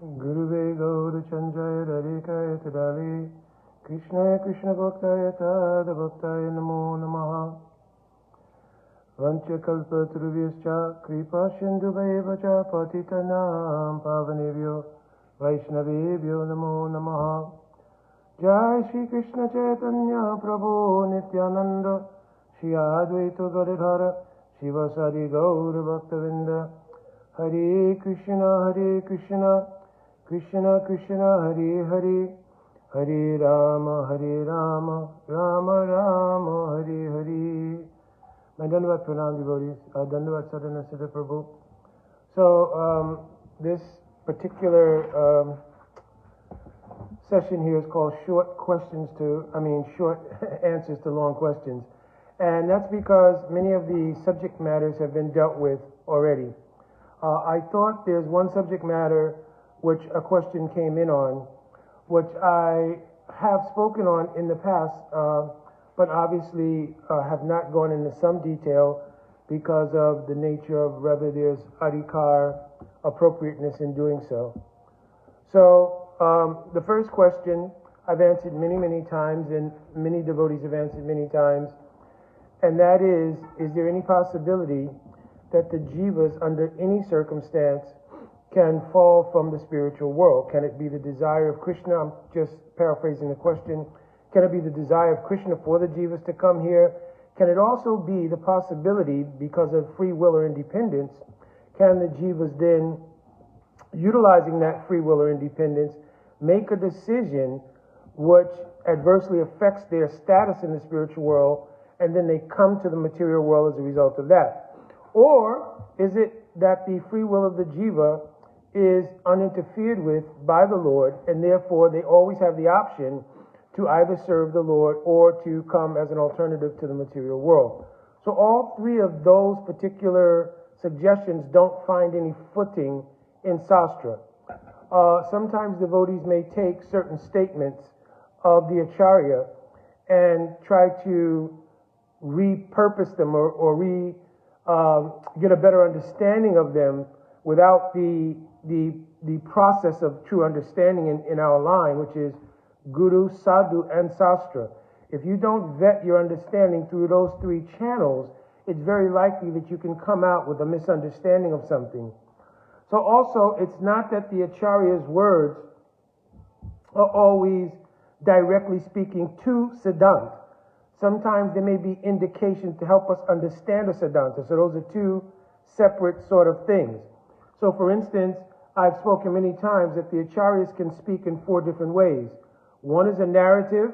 Guruve Gaurachandraya Radhikaya Tadali Krishnaya Krishna Bhaktaya Tada Bhaktaya Namo Namaha Vanchakalpa Turubhyascha Kripa Sindhubhaivacha Patitanam Pavanebhyo Vaishnavebhyo Namo Namaha Jai Shri Krishna Chaitanya Prabhu Nityananda Shri Advaita Gadadhara Shivasari Gaura Bhaktavinda Hare Krishna Krishna Krishna Hare Hare Hare Rama Rama Rama Hare Hare. My Dandavat Pranam devotees, Dandavat Sadhana Siddha Prabhu. So this particular session here is called short answers to long questions. And that's because many of the subject matters have been dealt with already. I thought there's one subject matter which a question came in on, which I have spoken on in the past, but obviously have not gone into some detail because of the nature of whether there's adhikar appropriateness in doing so. So the first question I've answered many times, and many devotees have answered many times, and that is there any possibility that the jivas under any circumstance can fall from the spiritual world? Can it be the desire of Krishna? I'm just paraphrasing the question. Can it be the desire of Krishna for the jivas to come here? Can it also be the possibility, because of free will or independence, can the jivas then, utilizing that free will or independence, make a decision which adversely affects their status in the spiritual world, and then they come to the material world as a result of that? Or is it that the free will of the jiva is uninterfered with by the Lord, and therefore they always have the option to either serve the Lord or to come as an alternative to the material world? So all three of those particular suggestions don't find any footing in Sastra. Sometimes devotees may take certain statements of the Acharya and try to repurpose them or get a better understanding of them without the process of true understanding in our line, which is Guru, Sadhu, and Sastra. If you don't vet your understanding through those three channels, it's very likely that you can come out with a misunderstanding of something. So also, it's not that the Acharya's words are always directly speaking to Siddhanta. Sometimes there may be indication to help us understand a Siddhanta. So those are two separate sort of things. So for instance, I've spoken many times that the Acharyas can speak in four different ways. One is a narrative,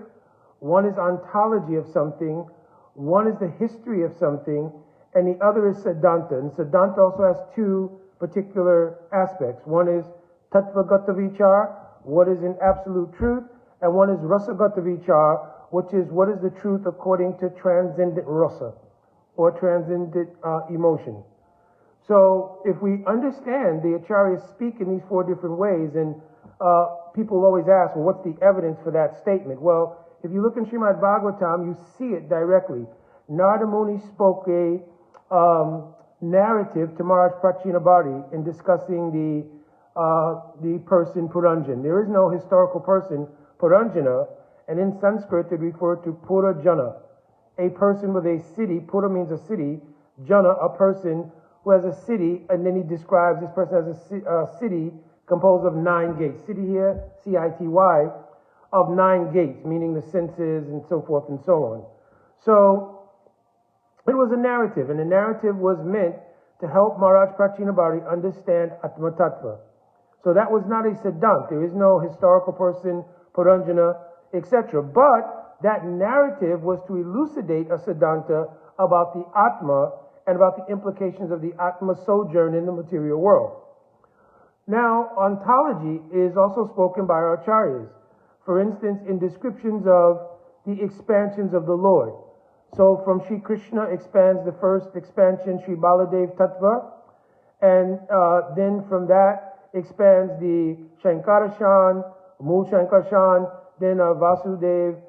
one is ontology of something, one is the history of something, and the other is Siddhanta. And Siddhanta also has two particular aspects. One is Tattvagata Vichar, what is an absolute truth, and one is Rasagata Vichar, which is what is the truth according to transcendent rasa, or transcendent emotion. So if we understand the Acharyas speak in these four different ways, and people always ask, well, what's the evidence for that statement? Well, if you look in Srimad Bhagavatam, you see it directly. Narada Muni spoke a narrative to Maharaj Prachinabhati in discussing the person Puranjan. There is no historical person, Puranjana, and in Sanskrit they refer to Purajana, a person with a city. Pura means a city, Jana, a person who has a city, and then he describes this person as a city composed of 9 gates. City here, C-I-T-Y, of 9 gates, meaning the senses and so forth and so on. So it was a narrative, and the narrative was meant to help Maharaj Prachinabhati understand Atma Tattva. So that was not a Siddhanta. There is no historical person, Puranjana, etc. But that narrative was to elucidate a Siddhanta about the Atma and about the implications of the Atma sojourn in the material world. Now, ontology is also spoken by our Acharyas. For instance, in descriptions of the expansions of the Lord. So from Sri Krishna expands the first expansion, Sri Baladev Tattva, and then from that expands the Shankarashan, Mool Shankarshan, then Vasudev,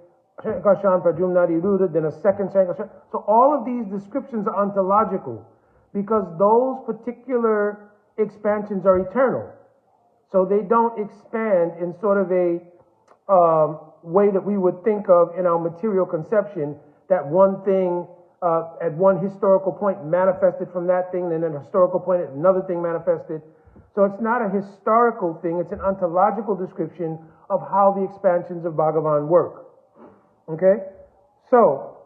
Shankarshan, Pradyumna, Ruda, then a second Shankarshan. So all of these descriptions are ontological because those particular expansions are eternal. So they don't expand in sort of a way that we would think of in our material conception, that one thing at one historical point manifested from that thing, and then a historical point another thing manifested. So it's not a historical thing, it's an ontological description of how the expansions of Bhagavan work. Okay? So,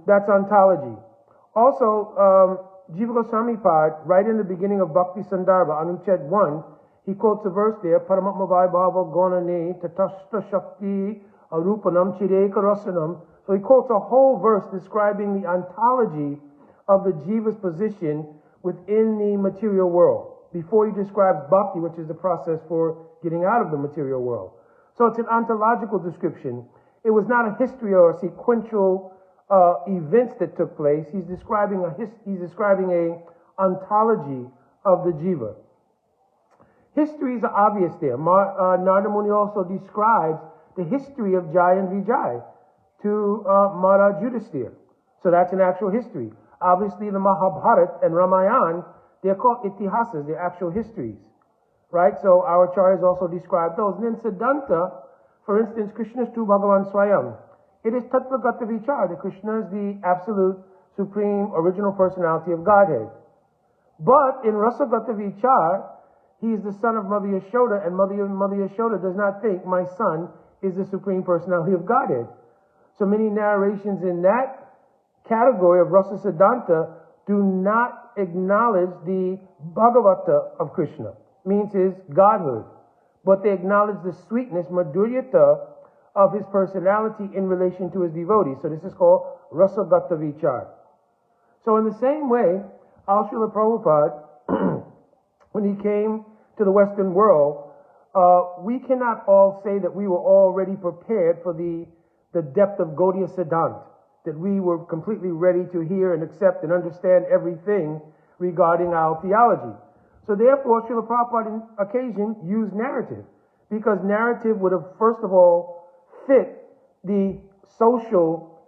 that's ontology. Also, Jiva Goswami Pad, right in the beginning of Bhakti Sandarbha, Anuched 1, he quotes a verse there, Paramatma Vaibhava Gonane Tatashta Shakti Arupanam Chireka Rasanam. So he quotes a whole verse describing the ontology of the Jiva's position within the material world, before he describes bhakti, which is the process for getting out of the material world. So it's an ontological description. It was not a history or a sequential events that took place. He's describing a ontology of the jiva. Histories are obvious there. Narada Muni also describes the history of Jai and Vijay to Maharaj Yudhisthira. So that's an actual history. Obviously, the Mahabharata and Ramayana, they're called itihasas, they're actual histories, right? So our acharyas also describe those. And then Siddhanta, for instance, Krishna's tu Bhagavan Swayam. It is Tattva Gata Vichar, that Krishna is the absolute, supreme, original personality of Godhead. But in Rasa Gata Vichar, he is the son of Mother Yashoda, and Mother Yashoda does not think my son is the supreme personality of Godhead. So many narrations in that category of Rasa Siddhanta do not acknowledge the Bhagavata of Krishna, means his godhood, but they acknowledge the sweetness, madhuryata, of his personality in relation to his devotees. So this is called Rasa Gata Vichar. So in the same way, Al Srila Prabhupada, when he came to the Western world, we cannot all say that we were already prepared for the depth of Gaudiya Siddhant, that we were completely ready to hear and accept and understand everything regarding our theology. So therefore, Srila Prabhupada on occasion used narrative, because narrative would have, first of all, fit the social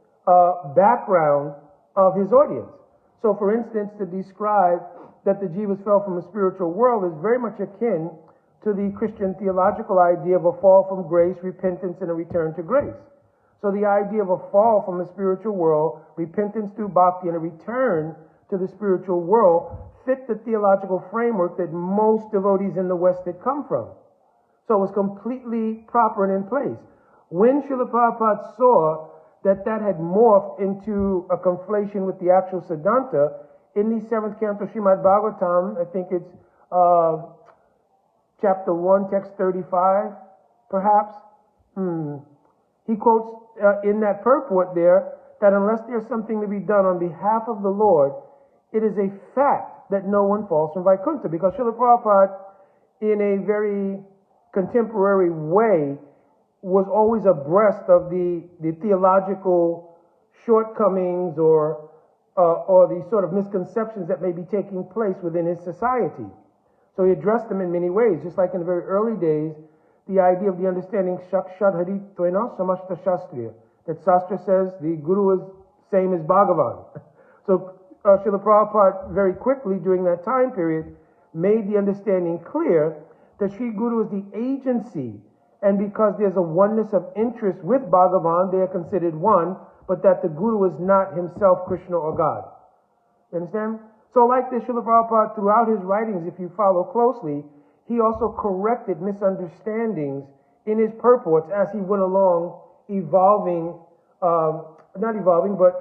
background of his audience. So for instance, to describe that the jivas fell from the spiritual world is very much akin to the Christian theological idea of a fall from grace, repentance, and a return to grace. So the idea of a fall from the spiritual world, repentance through bhakti, and a return to the spiritual world fit the theological framework that most devotees in the West had come from. So it was completely proper and in place. When Srila Prabhupada saw that had morphed into a conflation with the actual Siddhanta, in the 7th canto Srimad Bhagavatam, I think it's chapter 1, text 35, perhaps, he quotes in that purport there that unless there's something to be done on behalf of the Lord, it is a fact that no one falls from Vaikuntha, because Srila Prabhupada, in a very contemporary way, was always abreast of the theological shortcomings or the sort of misconceptions that may be taking place within his society. So he addressed them in many ways, just like in the very early days, the idea of the understanding Shakshad Hari Tvena Samashta Shastriya, that Shastra says the Guru is same as Bhagavan. So Srila Prabhupada very quickly during that time period made the understanding clear that Sri Guru is the agency, and because there's a oneness of interest with Bhagavan, they are considered one, but that the Guru is not himself Krishna or God. You understand? So like this, Srila Prabhupada, throughout his writings, if you follow closely, he also corrected misunderstandings in his purports as he went along,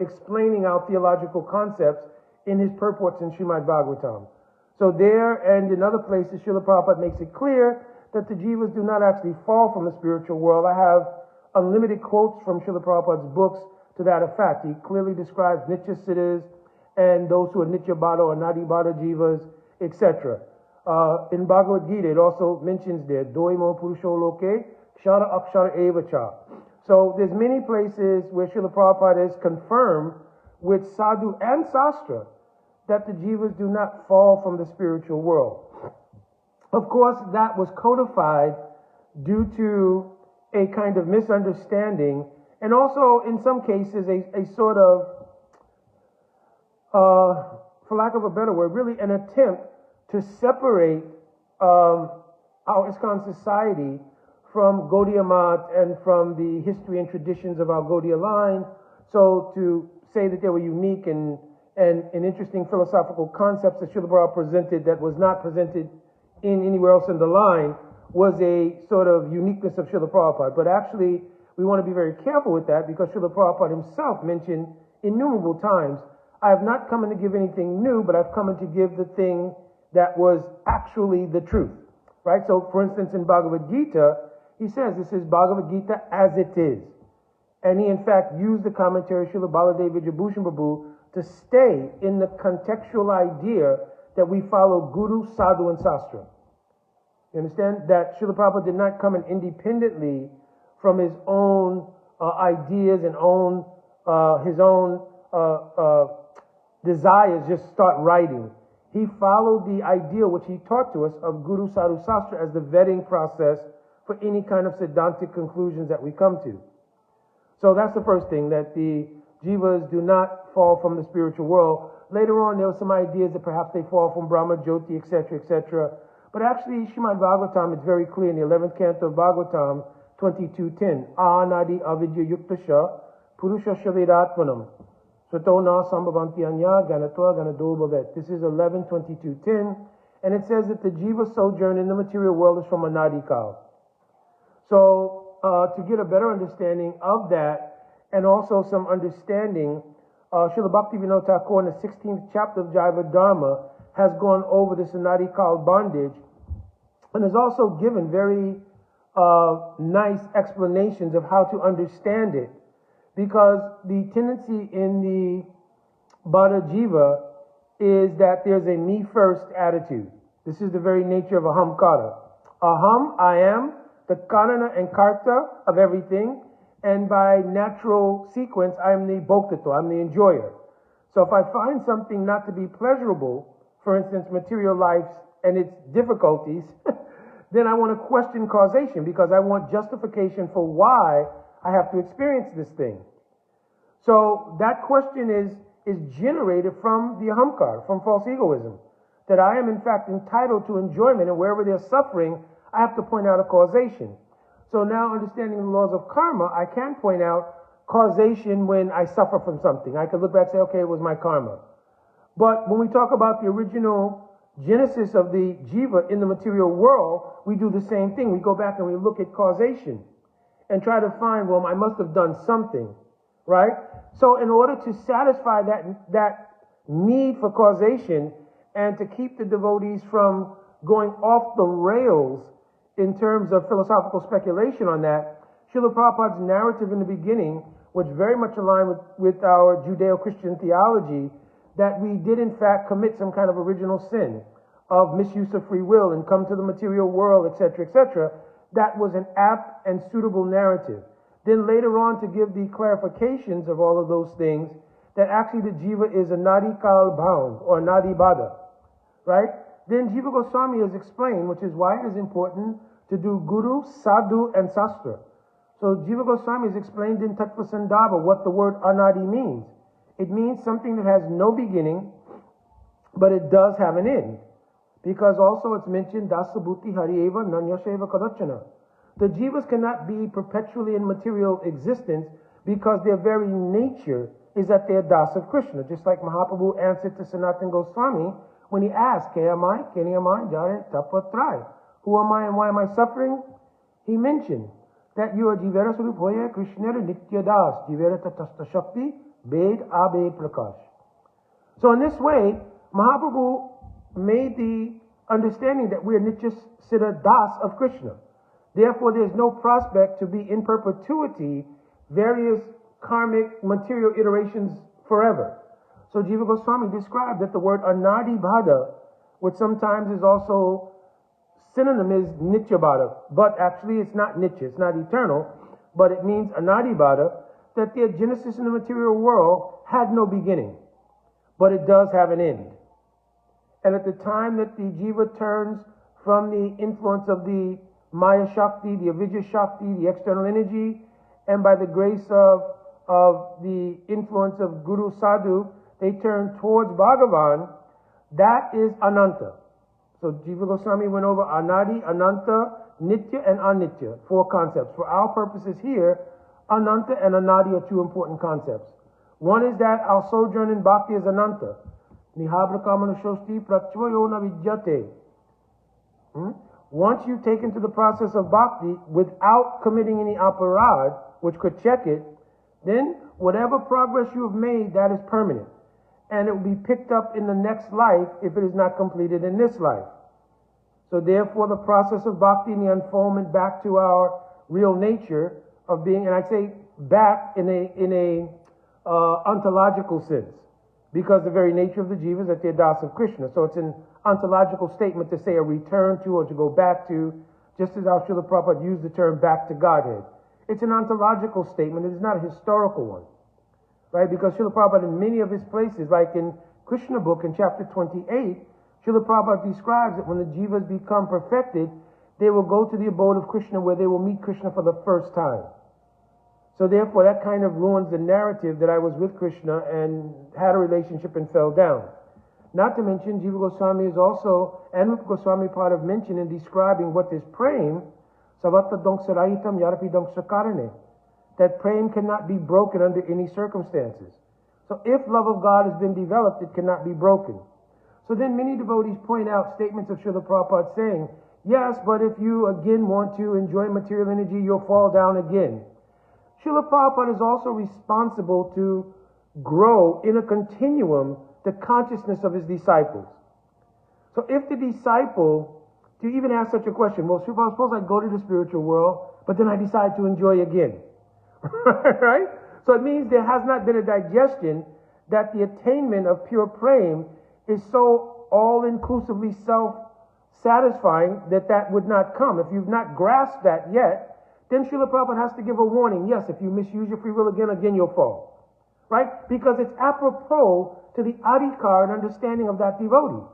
explaining our theological concepts in his purports in Srimad Bhagavatam. So there and in other places, Srila Prabhupada makes it clear that the jivas do not actually fall from the spiritual world. I have unlimited quotes from Srila Prabhupada's books to that effect. He clearly describes Nitya Siddhas and those who are Nitya Bada or Nadi Bada jivas, etc. In Bhagavad Gita, it also mentions there, Doimo Purusho Loke, Kshara Akshara Evacha. So there's many places where Srila Prabhupada has confirmed with Sadhu and Sastra that the jivas do not fall from the spiritual world. Of course, that was codified due to a kind of misunderstanding, and also in some cases a sort of, for lack of a better word, really an attempt to separate our ISKCON society from Gaudiya Math and from the history and traditions of our Gaudiya line. So to say that they were unique and interesting philosophical concepts that Srila Prabhupada presented that was not presented in anywhere else in the line was a sort of uniqueness of Srila Prabhupada. But actually, we want to be very careful with that because Srila Prabhupada himself mentioned innumerable times, I have not come in to give anything new, but I've come in to give the thing that was actually the truth. Right? So, for instance, in Bhagavad Gita, he says this is Bhagavad Gita as it is. And he, in fact, used the commentary Srila Baladev Vijayabhushan Prabhu to stay in the contextual idea that we follow Guru, Sadhu, and Sastra. You understand? That Srila Prabhupada did not come in independently from his own ideas and his own desires, just start writing. He followed the ideal which he taught to us of Guru, Sadhu, Sastra as the vetting process for any kind of Siddhantic conclusions that we come to. So that's the first thing, that the jivas do not fall from the spiritual world. Later on, there were some ideas that perhaps they fall from Brahma, Jyoti, etc., etc. But actually, Srimad Bhagavatam, it's very clear in the 11th canto of Bhagavatam, 22:10. Anadi avidya yuktasha purusha shavedatmanam svato na sambhavanti anya ganatva ganado bhavet. This is 11:22:10. And it says that the jiva sojourn in the material world is from Anadikal. So, to get a better understanding of that, and also some understanding, Srila Bhaktivinoda Thakur in the 16th chapter of Jaiva Dharma has gone over this Anadikal bondage and has also given very nice explanations of how to understand it. Because the tendency in the Bada Jiva is that there's a me first attitude. This is the very nature of ahamkara. Aham, I am, the karana and karta of everything, and by natural sequence, I am the bhoktato, I'm the enjoyer. So if I find something not to be pleasurable, for instance, material life and its difficulties, then I want to question causation because I want justification for why I have to experience this thing. So that question is generated from the ahamkar, from false egoism, that I am in fact entitled to enjoyment, and wherever there's suffering, I have to point out a causation. So now, understanding the laws of karma, I can point out causation when I suffer from something. I could look back and say, okay, it was my karma. But when we talk about the original genesis of the jiva in the material world, we do the same thing. We go back and we look at causation and try to find, well, I must have done something, right? So in order to satisfy that need for causation and to keep the devotees from going off the rails in terms of philosophical speculation on that, Srila Prabhupada's narrative in the beginning was very much aligned with our Judeo-Christian theology, that we did in fact commit some kind of original sin of misuse of free will and come to the material world, etc., etc. That was an apt and suitable narrative. Then later on, to give the clarifications of all of those things, that actually the jiva is a nadikal bound or nadibada, right? Then Jiva Goswami has explained, which is why it is important to do Guru, Sadhu, and Sastra. So Jiva Goswami has explained in Tattva Sandarbha what the word Anadi means. It means something that has no beginning, but it does have an end. Because also it's mentioned, Dasabhuti Harieva Nanyasheva Kadachana. The jivas cannot be perpetually in material existence because their very nature is that they are das of Krishna. Just like Mahaprabhu answered to Sanatana Goswami when he asked, Ke amai, Keni amai, Jare Tapatrai. Who am I and why am I suffering? He mentioned that you are Jivera Sarup Hoya Krishna Nitya Das, Jivera Tatasta Shakti, Ved Abed Prakash. So in this way, Mahaprabhu made the understanding that we are Nitya Siddha Das of Krishna. Therefore, there's no prospect to be in perpetuity various karmic material iterations forever. So Jiva Goswami described that the word Anadi Bhada, which sometimes is also synonym is Nitya Bhada, but actually it's not Nitya, it's not eternal, but it means Anadi Bhada, that their genesis in the material world had no beginning, but it does have an end. And at the time that the Jiva turns from the influence of the Maya Shakti, the Avidya Shakti, the external energy, and by the grace of the influence of Guru Sadhu, they turn towards Bhagavan, that is Ananta. So Jiva Goswami went over Anadi, Ananta, Nitya, and Anitya, 4 concepts. For our purposes here, Ananta and Anadi are 2 important concepts. One is that our sojourn in Bhakti is Ananta. Nihabra Shosti Prachvayo na Vidyate. Once you've taken to the process of Bhakti without committing any aparad, which could check it, then whatever progress you have made, that is permanent. And it will be picked up in the next life if it is not completed in this life. So therefore, the process of Bhakti and the unfoldment back to our real nature of being, and I say back in a ontological sense, because the very nature of the jiva is that they're das of Krishna. So it's an ontological statement to say a return to or to go back to, just as our Srila Prabhupada used the term back to Godhead. It's an ontological statement. It is not a historical one, right? Because Srila Prabhupada in many of his places, like in Krishna book in chapter 28, Srila Prabhupada describes that when the jivas become perfected, they will go to the abode of Krishna where they will meet Krishna for the first time. So therefore, that kind of ruins the narrative that I was with Krishna and had a relationship and fell down. Not to mention, Jiva Goswami is also, and Rupa Goswami part of mention in describing what is prem, Savatta Donksarahitam Yarapi Donksakarane, that prem cannot be broken under any circumstances. So if love of God has been developed, it cannot be broken. So then many devotees point out statements of Srila Prabhupada saying, yes, but if you again want to enjoy material energy, you'll fall down again. Srila Prabhupada is also responsible to grow in a continuum the consciousness of his disciples. So if the disciple, to even ask such a question, well, suppose I go to the spiritual world, but then I decide to enjoy again. Right? So it means there has not been a digestion that the attainment of pure prem is so all-inclusively self-satisfying that would not come. If you've not grasped that yet, then Srila Prabhupada has to give a warning. Yes, if you misuse your free will again you'll fall. Right? Because it's apropos to the adhikar and understanding of that devotee.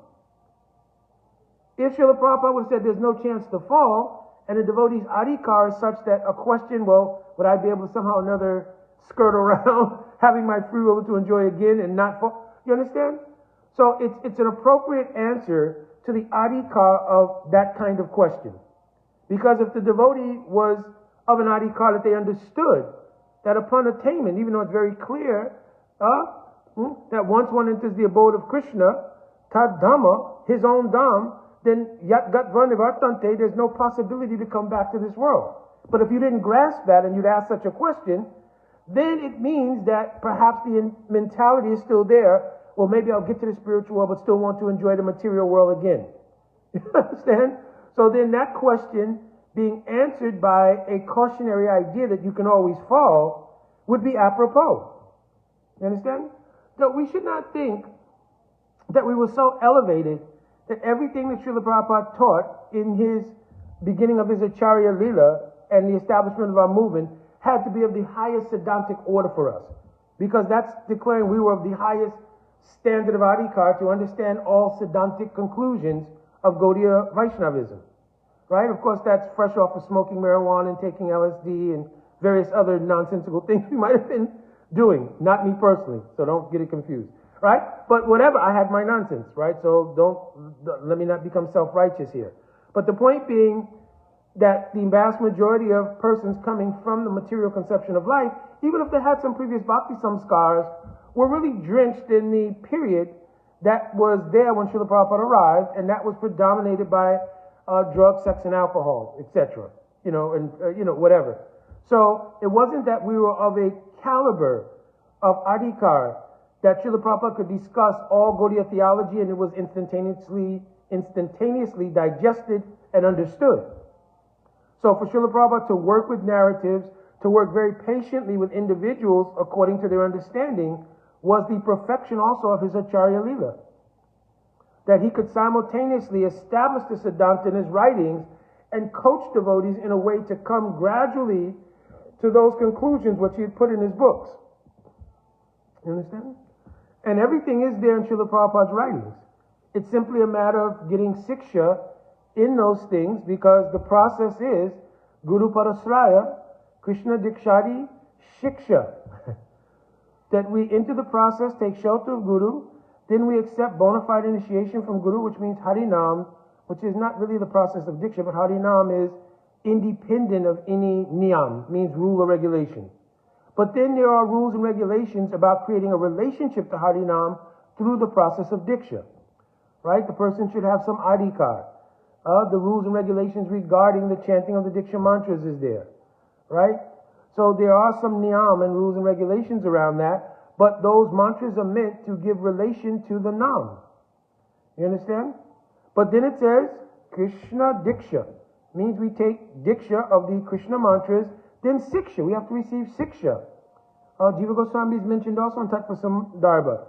If Srila Prabhupada would have said there's no chance to fall, and the devotee's adhikar is such that a question, well, would I be able to somehow or another skirt around having my free will to enjoy again and not fall? You understand? So it's an appropriate answer to the adhikar of that kind of question. Because if the devotee was of an adhikar that they understood that upon attainment, even though it's very clear that once one enters the abode of Krishna, tad dhamma, his own dham, then yat gat vartante, there's no possibility to come back to this world. But if you didn't grasp that and you'd ask such a question, then it means that perhaps the mentality is still there. Well, maybe I'll get to the spiritual world, but still want to enjoy the material world again. You understand? So then that question being answered by a cautionary idea that you can always fall would be apropos. You understand? So we should not think that we were so elevated that everything that Srila Prabhupada taught in his beginning of his Acharya Leela and the establishment of our movement had to be of the highest Siddhantic order for us. Because that's declaring we were of the highest standard of adhikar to understand all Siddhantic conclusions of Gaudiya Vaishnavism. Right? Of course, that's fresh off of smoking marijuana and taking LSD and various other nonsensical things we might have been doing. Not me personally, so don't get it confused. Right? But whatever, I had my nonsense, right? So let me not become self-righteous here. But the point being that the vast majority of persons coming from the material conception of life, even if they had some previous bhakti samskars, were really drenched in the period that was there when Srila Prabhupada arrived, and that was predominated by drugs, sex, and alcohol, etc. Whatever. So it wasn't that we were of a caliber of adhikar that Srila Prabhupada could discuss all Gaudiya theology and it was instantaneously digested and understood. So for Srila Prabhupada to work with narratives, to work very patiently with individuals according to their understanding, was the perfection also of his Acharya Leela. That he could simultaneously establish the Siddhanta in his writings and coach devotees in a way to come gradually to those conclusions which he had put in his books. You understand? And everything is there in Srila Prabhupada's writings. It's simply a matter of getting siksha in those things, because the process is Guru Parasraya, Krishna Dikshadi, Shiksha. That we enter the process, take shelter of Guru, then we accept bona fide initiation from Guru, which means Harinam, which is not really the process of Diksha, but Harinam is independent of any niyam, means rule or regulation. But then there are rules and regulations about creating a relationship to Harinam through the process of Diksha, right? The person should have some adhikar. The rules and regulations regarding the chanting of the Diksha mantras is there, right? So there are some niyam and rules and regulations around that, but those mantras are meant to give relation to the Nam. You understand? But then it says, Krishna Diksha, means we take Diksha of the Krishna mantras, then Siksha, we have to receive Siksha. Jiva Goswami is mentioned also in Tattva Dharma.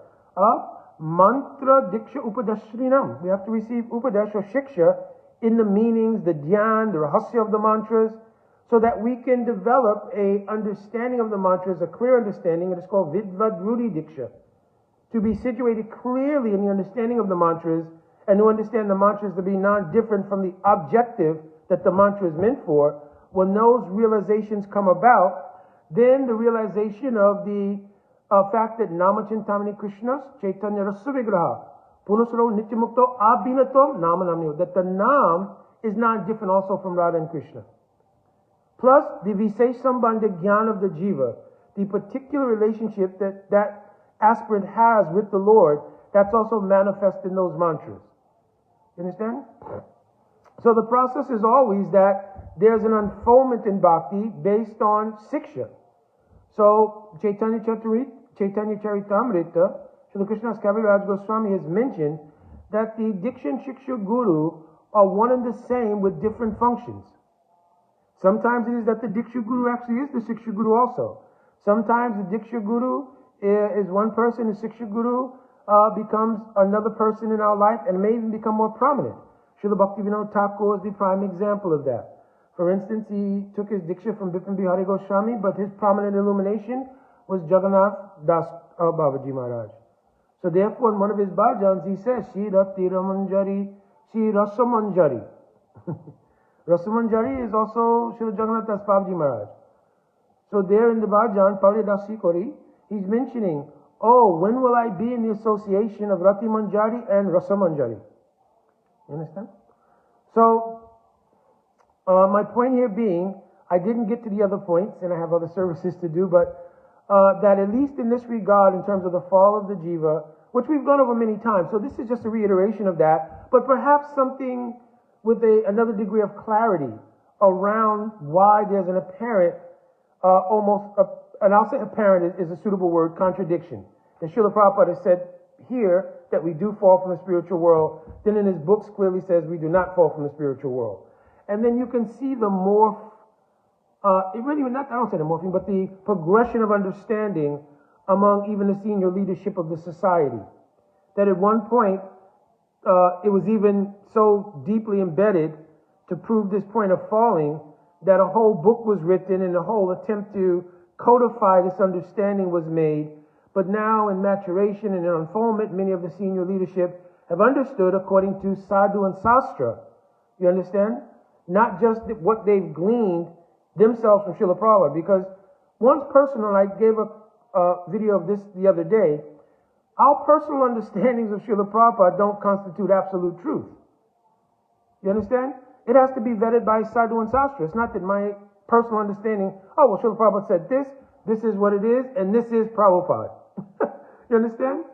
Mantra Diksha Upadashrinam, we have to receive Upadash or Shiksha in the meanings, the dhyan, the rahasya of the mantras, so that we can develop a understanding of the mantras, a clear understanding. It is called Vidvad Rudi Diksha. To be situated clearly in the understanding of the mantras, and to understand the mantras to be non-different from the objective that the mantra is meant for. When those realizations come about, then the realization of the fact that Namachintamani Krishnas, Chaitanya Rasa Vigraha, Punasaro Nityamukto Abhinatom Namanamyo, that the Nam is non-different also from Radha and Krishna. Plus, the Visesambandha Gyan of the Jiva, the particular relationship that aspirant has with the Lord, that's also manifest in those mantras. You understand? So the process is always that there's an unfoldment in bhakti based on siksha. So Chaitanya Charitamrita, Srila Krishnadas Kaviraj Goswami has mentioned that the Diksha and Shiksha Guru are one and the same with different functions. Sometimes it is that the Diksha Guru actually is the Siksha Guru also. Sometimes the Diksha Guru is one person, the Siksha Guru becomes another person in our life and may even become more prominent. Srila Bhaktivinoda Thakur is the prime example of that. For instance, he took his Diksha from Bipin Bihari Goswami, but his prominent illumination was Jagannath Das Babaji Maharaj. So therefore, in one of his bhajans, he says, Shira Tiramanjari, Shri Rasamanjari. Rasamanjari is also Srila Jagannath Das Babaji Maharaj. So there in the bhajan, Paridasi Kori, he's mentioning, oh, when will I be in the association of Rati Manjari and Rasamanjari? You understand? So, my point here being, I didn't get to the other points, and I have other services to do, but that at least in this regard, in terms of the fall of the jiva, which we've gone over many times, so this is just a reiteration of that, but perhaps something with another degree of clarity around why there's an apparent, and I'll say apparent is a suitable word, contradiction. That Srila Prabhupada has said here that we do fall from the spiritual world, then in his books clearly says we do not fall from the spiritual world. And then you can see the morph, I don't say the morphing, but the progression of understanding among even the senior leadership of the society. That at one point, it was even so deeply embedded to prove this point of falling that a whole book was written and a whole attempt to codify this understanding was made. But now in maturation and in unfoldment, many of the senior leadership have understood according to sadhu and sastra. You understand? Not just what they've gleaned themselves from Srila Prabhupada. Because one's personal, I gave a video of this the other day, our personal understandings of Srila Prabhupada don't constitute absolute truth. You understand? It has to be vetted by sadhu and sastra. It's not that my personal understanding, oh, well, Srila Prabhupada said this is what it is, and this is Prabhupada. You understand?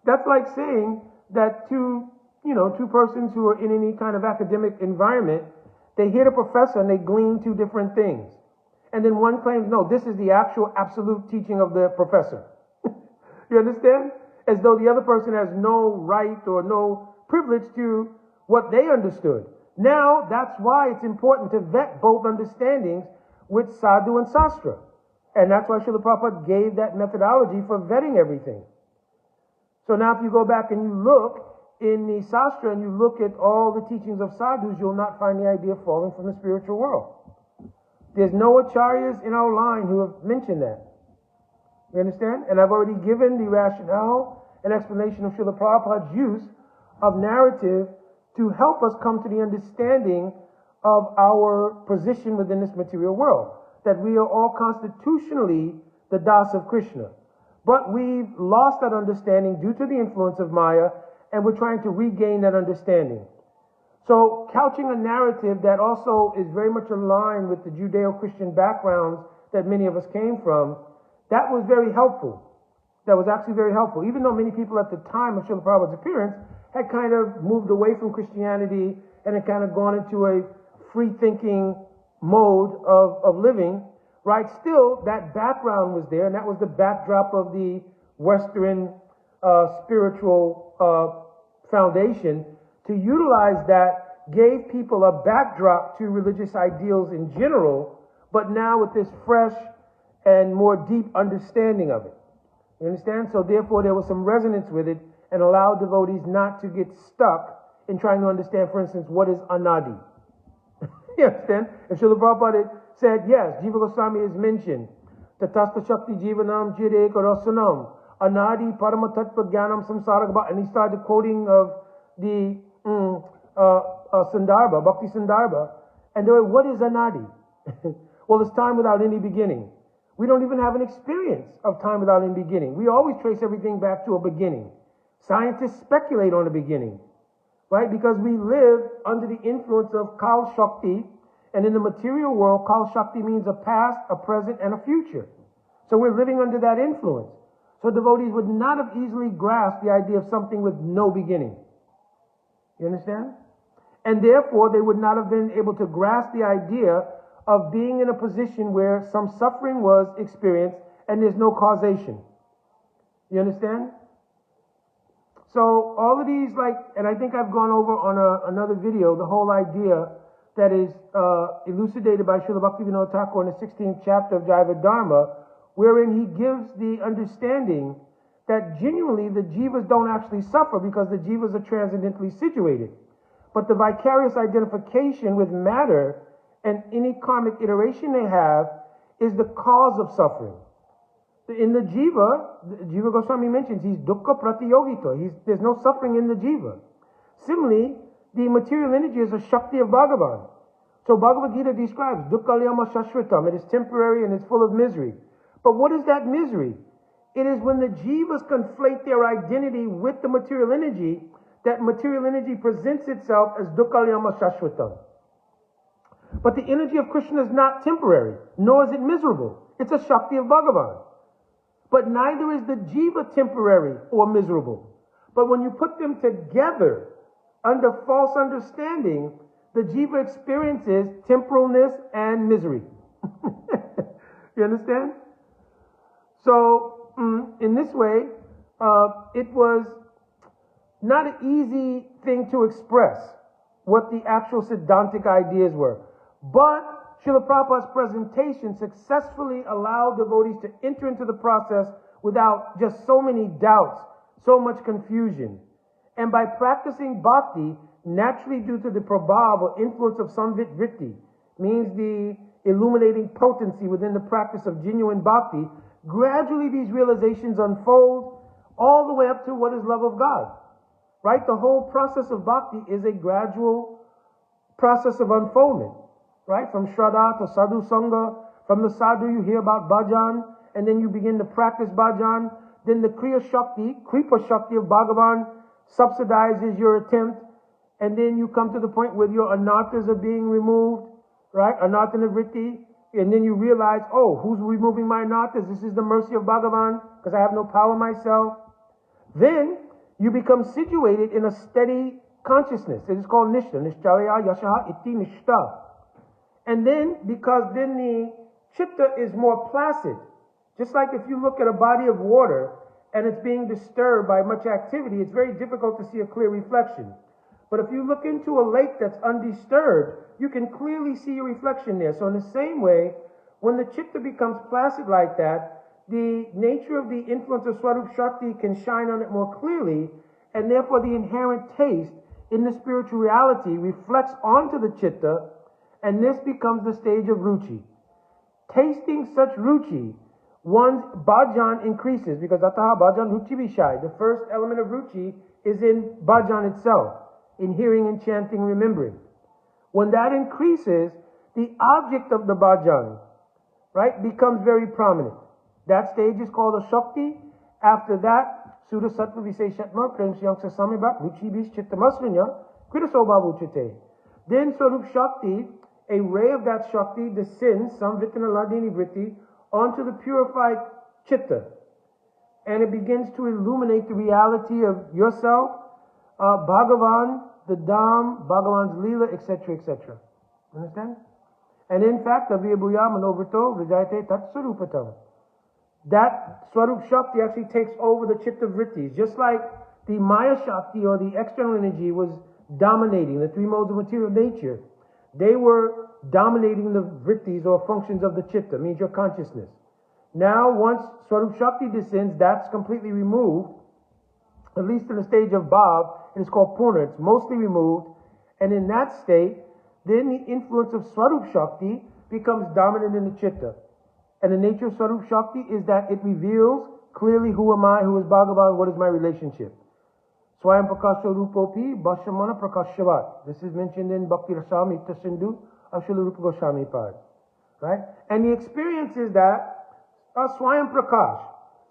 That's like saying that two persons who are in any kind of academic environment, they hear the professor and they glean two different things. And then one claims, no, this is the actual absolute teaching of the professor. You understand? As though the other person has no right or no privilege to what they understood. Now, that's why it's important to vet both understandings with sadhu and sastra. And that's why Srila Prabhupada gave that methodology for vetting everything. So now if you go back and you look in the sastra and you look at all the teachings of sadhus, you'll not find the idea of falling from the spiritual world. There's no acharyas in our line who have mentioned that. You understand? And I've already given the rationale and explanation of Srila Prabhupada's use of narrative to help us come to the understanding of our position within this material world. That we are all constitutionally the Das of Krishna. But we've lost that understanding due to the influence of Maya, and we're trying to regain that understanding. So couching a narrative that also is very much aligned with the Judeo-Christian backgrounds that many of us came from, that was very helpful. That was actually very helpful. Even though many people at the time of Srila Prabhupada's appearance had kind of moved away from Christianity and had kind of gone into a free-thinking mode of living, right? Still, that background was there, and that was the backdrop of the Western spiritual foundation. To utilize that gave people a backdrop to religious ideals in general, but now with this fresh and more deep understanding of it. You understand? So therefore there was some resonance with it and allowed devotees not to get stuck in trying to understand, for instance, what is anadi. You understand? If Srila Prabhupada said, yes, Jiva Goswami is mentioned, Tatasta Shakti Jivanam Jire Karasanam, Anadi Paramatatva Jnanam Samsaragaba, and he started quoting of the Sandarbha, Bhakti Sandarbha, and they were, what is anadi? Well, it's time without any beginning. We don't even have an experience of time without any beginning. We always trace everything back to a beginning. Scientists speculate on a beginning, right? Because we live under the influence of Kal Shakti, and in the material world, Kal Shakti means a past, a present, and a future. So we're living under that influence. So devotees would not have easily grasped the idea of something with no beginning. You understand? And therefore, they would not have been able to grasp the idea of being in a position where some suffering was experienced and there's no causation. You understand? So all of these, and I think I've gone over on another video, the whole idea that is elucidated by Srila Bhaktivinoda Thakur in the 16th chapter of Jaiva Dharma, wherein he gives the understanding that genuinely the jivas don't actually suffer because the jivas are transcendently situated. But the vicarious identification with matter and any karmic iteration they have is the cause of suffering. In the Jiva Goswami mentions he's dukkha pratiyogito. There's no suffering in the jiva. Similarly, the material energy is a shakti of Bhagavan. So Bhagavad Gita describes dukkha liyama shashvatam. It is temporary and it's full of misery. But what is that misery? It is when the jivas conflate their identity with the material energy, that material energy presents itself as dukkha liyama shashvatam. But the energy of Krishna is not temporary, nor is it miserable. It's a Shakti of Bhagavan. But neither is the jiva temporary or miserable. But when you put them together under false understanding, the jiva experiences temporalness and misery. You understand? So, in this way, it was not an easy thing to express what the actual Siddhantic ideas were. But Srila Prabhupada's presentation successfully allowed devotees to enter into the process without just so many doubts, so much confusion. And by practicing bhakti, naturally due to the prabhav or influence of samvit vritti, means the illuminating potency within the practice of genuine bhakti, gradually these realizations unfold all the way up to what is love of God. Right? The whole process of bhakti is a gradual process of unfoldment. Right? From Shraddha to Sadhu Sangha. From the Sadhu you hear about Bhajan, and then you begin to practice Bhajan. Then the Kriya Shakti, Kripa Shakti of Bhagavan subsidizes your attempt, and then you come to the point where your anarthas are being removed, right? Anartha Nivritti, and then you realize, oh, who's removing my anarthas? This is the mercy of Bhagavan, because I have no power myself. Then you become situated in a steady consciousness. It is called Nishta, Nishcharya Yashaha Iti Nishta. And then, because then the chitta is more placid, just like if you look at a body of water and it's being disturbed by much activity, it's very difficult to see a clear reflection. But if you look into a lake that's undisturbed, you can clearly see your reflection there. So in the same way, when the chitta becomes placid like that, the nature of the influence of Swarup Shakti can shine on it more clearly, and therefore the inherent taste in the spiritual reality reflects onto the chitta, and this becomes the stage of ruchi. Tasting such ruchi, one's bhajan increases, because ataha bhajan ruchi vishai. The first element of ruchi is in bhajan itself, in hearing and chanting, remembering. When that increases, the object of the bhajan, right, becomes very prominent. That stage is called a shakti. After that, Sudha Sattva Viseshatma, Prem Shyamsa Samibhat, Ruchi Bis Chittamasrinya, Kritasobhavuchite. Then Swarup Shakti, a ray of that Shakti descends, Samvitana Ladini Vritti, onto the purified Chitta. And it begins to illuminate the reality of yourself, Bhagavan, the Dham, Bhagavan's Leela, etc., etc. Understand? And in fact, Aviyabhuya Manovrito Vijayate Tatsarupatam. That Swarup Shakti actually takes over the Chitta Vrittis, just like the Maya Shakti or the external energy was dominating the three modes of material nature. They were dominating the Vrittis or functions of the Chitta, means your consciousness. Now, once Swarup Shakti descends, that's completely removed, at least in the stage of Bhav, it is called Purna, it's mostly removed, and in that state, then the influence of Swarup Shakti becomes dominant in the Chitta. And the nature of Swarup Shakti is that it reveals clearly who am I, who is Bhagavan, what is my relationship. Swayam Prakasha Rupopi Bhashamana Prakashavat. This is mentioned in Bhakti Rasamrita Sindhu of Srila Rupa Goswami Pad. Right? And the experience is that Swayam Prakash.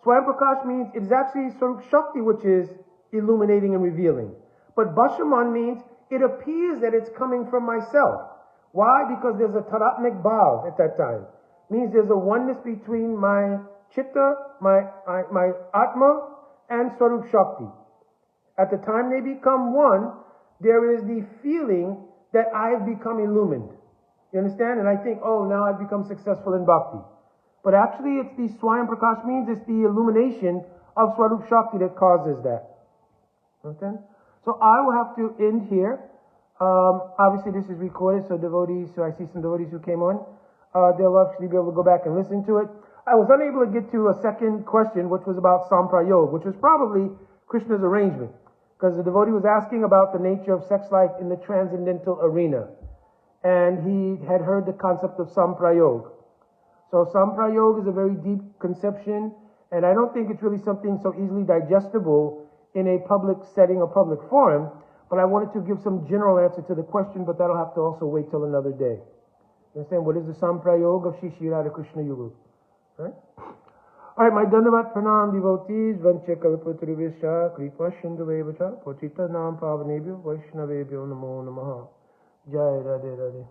Swayam Prakash means it is actually Swarup Shakti which is illuminating and revealing. But Bhashaman means it appears that it's coming from myself. Why? Because there's a Taratmik Bhav at that time. Means there's a oneness between my Chitta, my Atma, and Swarup Shakti. At the time they become one, there is the feeling that I've become illumined. You understand? And I think, oh, now I've become successful in bhakti. But actually, it's the Swayam Prakash means it's the illumination of Swarup Shakti that causes that. Understand? So I will have to end here. Obviously, this is recorded, so devotees, so I see some devotees who came on. They'll actually be able to go back and listen to it. I was unable to get to a second question, which was about Samprayog, which was probably Krishna's arrangement, because the devotee was asking about the nature of sex life in the transcendental arena, and he had heard the concept of Samprayog. So Samprayog is a very deep conception, and I don't think it's really something so easily digestible in a public setting or public forum, but I wanted to give some general answer to the question, but that'll have to also wait till another day. Understand what is the Samprayog of Shri Shri Radha Krishna Yuga? Right? Alright, my Dandavat Pranam devotees, Vancha Kalpatarubhesha, Kripa Shinduvevacha, Pochita Nam Pavanebhyo, Vaishnavebhyo Namo Namaha. Jai Radhe Radhe.